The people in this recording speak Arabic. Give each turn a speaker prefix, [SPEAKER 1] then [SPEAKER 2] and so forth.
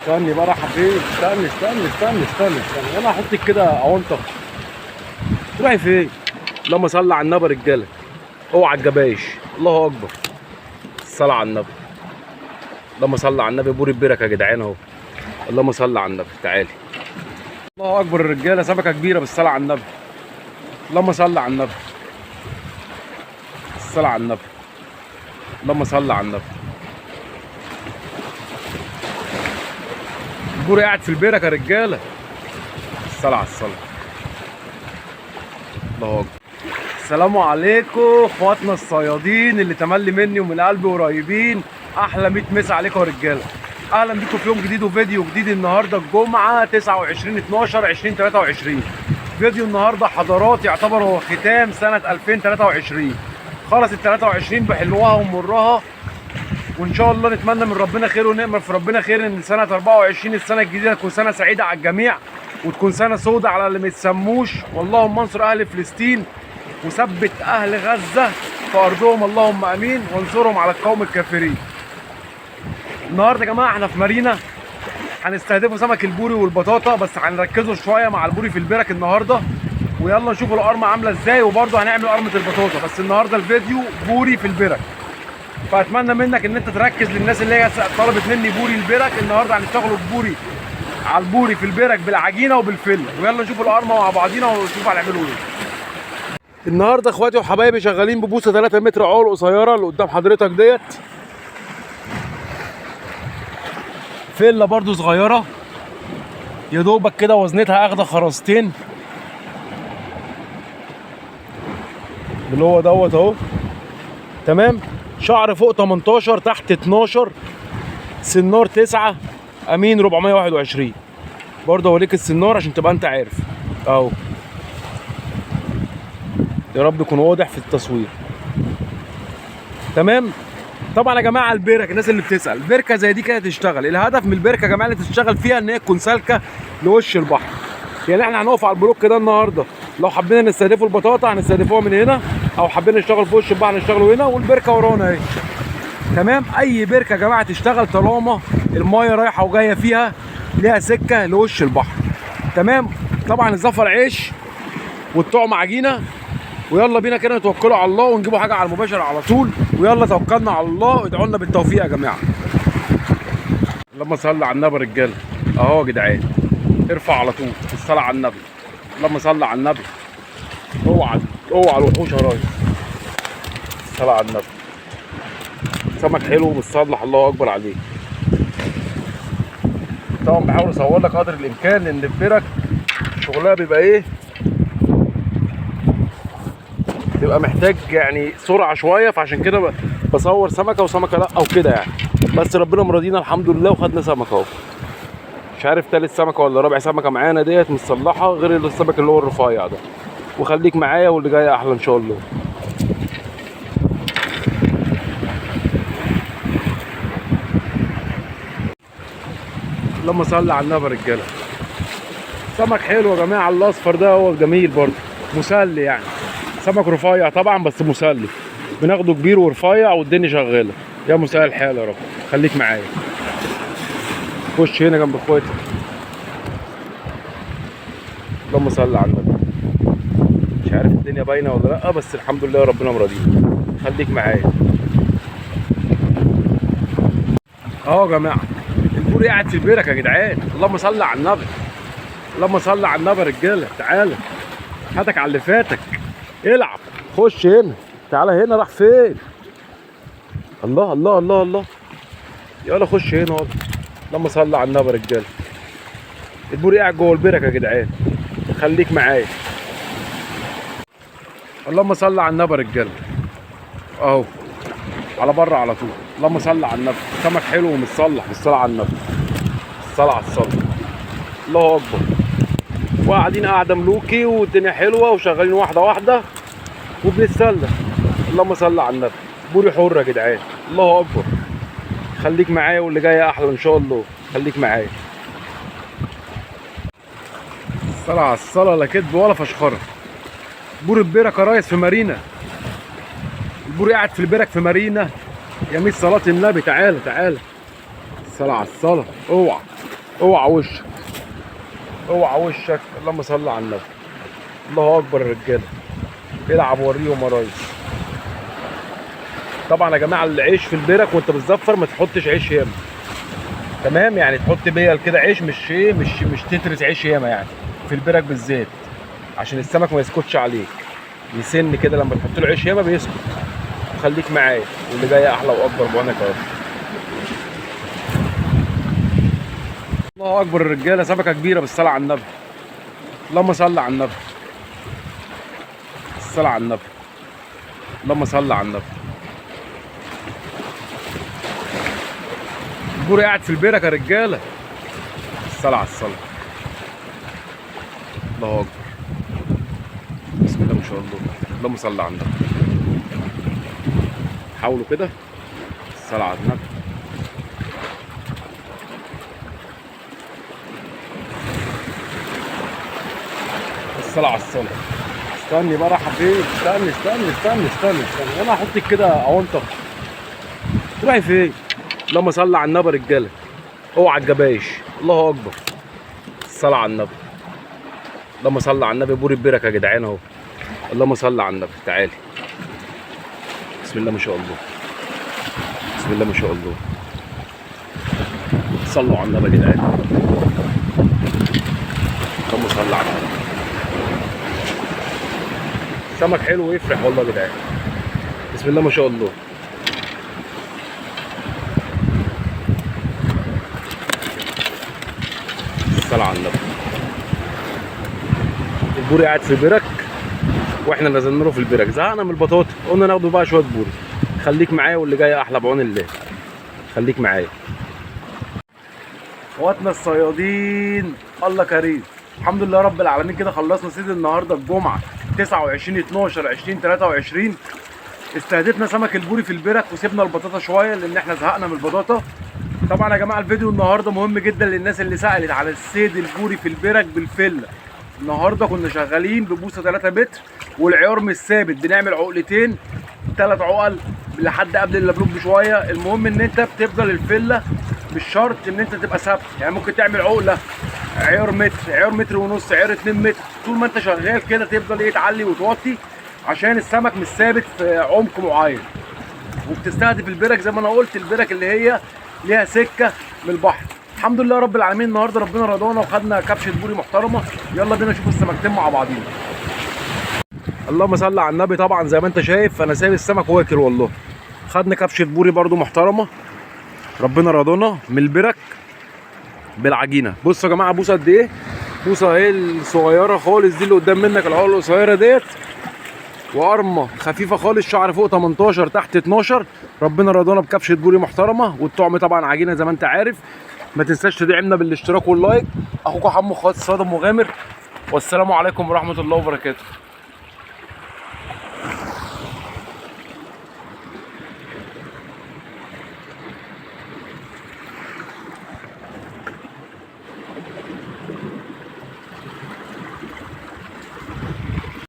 [SPEAKER 1] استني بقى رايحه فين؟ استني انا هحطك كده اونطه. تروحي فين؟ اللهم صل على النبي يا رجاله. اوعى الجبايش. الله اكبر. الصلاه على النبي. اللهم صل على النبي. بوري البركه يا جدعان اهو. اللهم صل على النبي. تعالي. الله اكبر الرجاله. سمكه كبيره بالصلاه على النبي. اللهم صل على النبي. الصلاه على النبي. اللهم صل على النبي. البوري قاعد في البركه يا رجاله. الصلاه على الصلاه. الله اكبر. السلام عليكم اخواتنا الصيادين اللي تملي مني ومن قلبي قريبين. احلى 100 مسا عليكم يا رجاله. اهلا بيكم في يوم جديد وفيديو جديد. النهارده الجمعه 29/12/2023. فيديو النهارده حضرات يعتبر هو ختام سنه 2023. خلصت 23 بحلوها ومرها، وان شاء الله نتمنى من ربنا خير ونأمل في ربنا خير ان سنه 24 السنه الجديده تكون سنه سعيده على الجميع، وتكون سنه سودة على اللي ما يتسموش. واللهم انصر اهل فلسطين وثبت اهل غزه في ارضهم اللهم امين، وانصرهم على القوم الكافرين. النهارده يا جماعه احنا في مارينا هنستهدفوا سمك البوري والبطاطا، بس هنركزوا شويه مع البوري في البرك النهارده، ويلا نشوف القرمه عامله ازاي، وبرده هنعمل قرمه البطاطا. بس النهارده الفيديو بوري في البرك، فاتمنى منك ان انت تركز للناس اللي هي طلبت مني بوري البرك. النهارده هنشتغلوا بوري على البوري في البرك بالعجينه وبالفله، ويلا نشوف القرمه مع بعضينا ونشوف هنعملوا ايه. النهارده اخواتي وحبايبي شغالين ببوصه 3 متر عقل قصيره اللي قدام حضرتك ديت. فله برضو صغيره يا دوبك كده، وزنتها اخده خرستين اللي هو دوت اهو. تمام. شعر فوق 18 تحت 12، سنار 9 امين 421. برضه اوريك السنار عشان تبقى انت عارف اهو. يا رب يكون واضح في التصوير. تمام. طبعا يا جماعه البرك، الناس اللي بتسال بركه زي دي كده تشتغل، الهدف من البركه يا جماعه اللي تشتغل فيها ان هي تكون سالكه لوش البحر. يعني احنا هنقف على البلوك ده النهارده، لو حبينا نستهدفوا البطاطا هنستهدفوها من هنا، او حبينا نشتغل في وش البحر نشتغلوا هنا، والبركه ورانا اهي. تمام. اي بركه يا جماعه تشتغل طالما المايه رايحه وجايه فيها ليها سكه لوش البحر. تمام. طبعا الزفر عيش والطعم عجينه، ويلا بينا كده نتوكلوا على الله ونجيبوا حاجه على المباشر على طول، ويلا توكلنا على الله وادعوا لنا بالتوفيق يا جماعه. اللهم صل على النبي يا رجاله. اهو يا جدعان ارفع على طول الصلاه على النبي. اللهم صل على النبي. اوعى الوحوش يا راجل. الصلاه على النبي. سمك حلو ومتصلح الله اكبر عليه. طبعا بحاول اصور لك قدر الامكان لان البرك شغلها بيبقى ايه، بيبقى محتاج يعني سرعه شويه، فعشان كده بصور سمكه وسمكه لا او كده يعني. بس ربنا مرضينا الحمد لله وخدنا سمكه اهو. مش عارف تالت سمكه ولا رابع سمكه معانا ديت متصلحه، غير السمك اللي هو الرفيع ده. وخليك معايا واللي جاي احلى ان شاء الله. اللهم صل على النبي يا رجاله. سمك حلو يا جماعه. الاصفر ده هو جميل برضه، مسلي يعني. سمك رفيع طبعا بس مسلي، بناخده كبير ورفيع والدنيا شغاله. يا مسهل الحال يا رب. خليك معايا. خش هنا جنب اخواتي. اللهم صل على النبي. مش عارف الدنيا باينه ولا لا، بس الحمد لله ربنا مرضينا. خليك معايا اهو يا جماعه. البوري قاعد في البركه يا جدعان. اللهم صل على النبي. اللهم صل على النبي يا رجاله. تعالى هاتك على اللي فاتك. العب. خش هنا. تعالى هنا. راح فين؟ الله الله الله الله. يلا خش هنا اهو. اللهم صل على النبي يا رجاله. البوري قاعد جوه البركه يا جدعان. خليك معايا. اللهم صل على النبي يا رجاله. اهو على بره على طول. اللهم صل على النبي. سمك حلو ومتصلح بالصلاه على النبي. الصلاه على الصلاه. الله اكبر. وقاعدين قاعده ملوكي والدنيا حلوه وشغالين واحده واحده وبنتسلى. اللهم صل على النبي. بوري حر يا جدعان. الله اكبر. خليك معايا واللي جاي احلى ان شاء الله. خليك معايا. الصلاه على الصلاه. لا كدب ولا فشخره. بوري البركه رايس في مارينا. البوري قاعد في البرك في مارينا. يا ميت صلاه النبي. تعالى تعالى. الصلاه على الصلاه. اوعى. اوعى وشك، اوعى وشك. اللهم صل على النبي. الله اكبر يا رجاله. العب وريهم يا ريس. طبعا يا جماعه العيش في البرك وانت بتزفر ما تحطش عيش ياما، تمام؟ يعني تحط بيل كده عيش، مش ايه، مش تترس عيش ياما يعني في البرك بالذات، عشان السمك ما يسكتش عليك، يسن كده. لما تحط له عيش ياما بيسكت. خليك معايا واللي جاي احلى واكبر بعونك يا رب. الله اكبر الرجاله. سمكه كبيره بالصلاه على النبي. اللهم صل على النبي. الصلاه على النبي. اللهم صل على النبي. البوري قاعد في البركه يا رجاله. الصلاه على الصلاه. الله اكبر. بسم الله ما شاء الله. اللهم صل على النبي. حاولوا كده. الصلاه على النبي. الصلاه على الصلاه. استني بقى رايحه فين؟ استني. انا هحطك كده اونطه. تروحي فين؟ اللهم صل على النبي يا رجاله. اوعى الجبايش. الله اكبر. الصلاه على النبي. اللهم صل على النبي. بوري البركه يا جدعان اهو. اللهم صل على النبي. تعالي. بسم الله ما شاء الله. بسم الله ما شاء الله. صلوا على النبي يا جدعان. اللهم صل على النبي. سمك حلو ويفرح والله يا جدعان. بسم الله ما شاء الله. الصلاة على النبي. البوري قاعد في البرك واحنا نزلنا له في البرك. زهقنا من البطاطا، قلنا ناخده بقى شويه بوري. خليك معايا واللي جاي احلى بعون الله. خليك معايا. اخواتنا الصيادين الله كريم. الحمد لله رب العالمين. كده خلصنا صيد النهارده الجمعه 29/12/2023. استهدفنا سمك البوري في البرك وسيبنا البطاطا شويه لان احنا زهقنا من البطاطا. طبعا يا جماعه الفيديو النهارده مهم جدا للناس اللي سالت على الصيد البوري في البرك بالفله. النهارده كنا شغالين ببوصه 3 متر والعيار مش ثابت، بنعمل عقلتين 3 عقل لحد قبل اللبلوب بشويه. المهم ان انت بتفضل الفله مش شرط ان انت تبقى ثابت، يعني ممكن تعمل عقله عيار متر، عيار متر ونص، عيار 2 متر، طول ما انت شغال كده تفضل ايه تعلي وتوطي عشان السمك مش ثابت في عمق معين. وبتستهدف البرك زي ما انا قلت، البرك اللي هي ليها سكه من البحر. الحمد لله رب العالمين. النهارده ربنا رضانا وخدنا كبشه بوري محترمه. يلا بينا نشوف السمكتين مع بعضينا. اللهم صل على النبي. طبعا زي ما انت شايف انا سايب السمك واكل والله. خدنا كبشه بوري برده محترمه. ربنا رضانا من البرك بالعجينه. بصوا يا جماعه بوصه قد ايه؟ بوصه اهي الصغيره خالص دي اللي قدام منك، العقله القصيره ديت، وقرمه خفيفه خالص، شعر فوق 18 تحت 12. ربنا رضانا بكبشه بوري محترمه، والطعم طبعا عجينه زي ما انت عارف. ما تنساش تدعمنا بالاشتراك واللايك. اخوك حمو خالد صادم مغامر، والسلام عليكم ورحمه الله وبركاته.